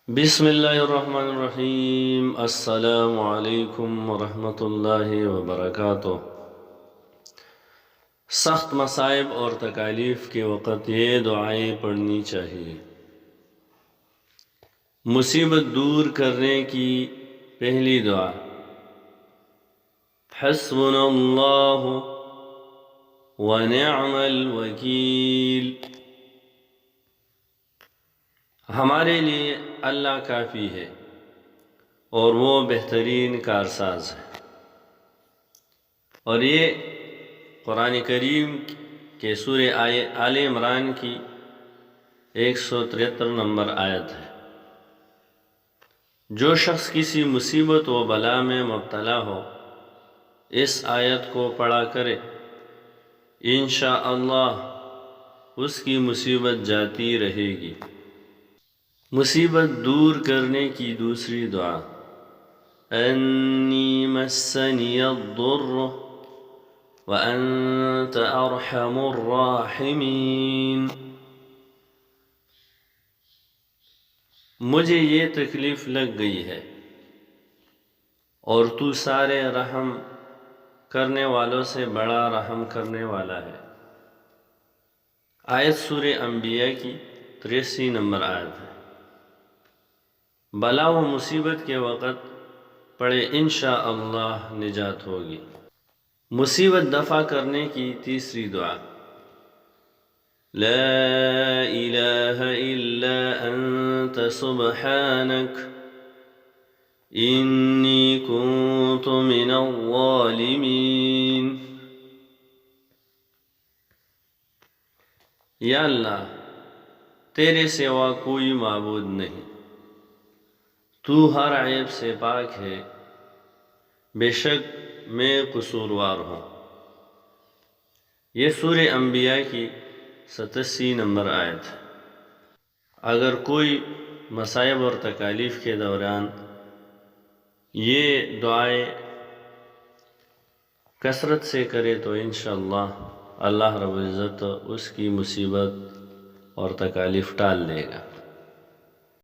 بسم اللہ الرحمن الرحیم۔ السلام علیکم ورحمۃ اللہ وبرکاتہ۔ سخت مصائب اور تکالیف کے وقت یہ دعائیں پڑھنی چاہیے۔ مصیبت دور کرنے کی پہلی دعا حسبنا اللہ ونعم الوکیل، ہمارے لیے اللہ کافی ہے اور وہ بہترین کارساز ہے۔ اور یہ قرآن کریم کے سورہ آل عمران کی 173 نمبر آیت ہے۔ جو شخص کسی مصیبت و بلا میں مبتلا ہو اس آیت کو پڑھا کرے، انشاءاللہ اس کی مصیبت جاتی رہے گی۔ مصیبت دور کرنے کی دوسری دعا انی مسنی الضر وانت ارحم الراحمین، مجھے یہ تکلیف لگ گئی ہے اور تو سارے رحم کرنے والوں سے بڑا رحم کرنے والا ہے۔ آیت سورہ انبیاء کی 83 نمبر آیت ہے۔ بلا و مصیبت کے وقت پڑھے، انشاءاللہ نجات ہوگی۔ مصیبت دفع کرنے کی تیسری دعا لا الہ الا انت سبحانک انی کنت من الظالمین، یا اللہ تیرے سوا کوئی معبود نہیں، تو ہر عیب سے پاک ہے، بے شک میں قصوروار ہوں۔ یہ سورہ انبیاء کی 87 نمبر آیت ہے۔ اگر کوئی مصائب اور تکالیف کے دوران یہ دعائیں کثرت سے کرے تو انشاءاللہ اللہ رب العزت اس کی مصیبت اور تکالیف ٹال دے گا۔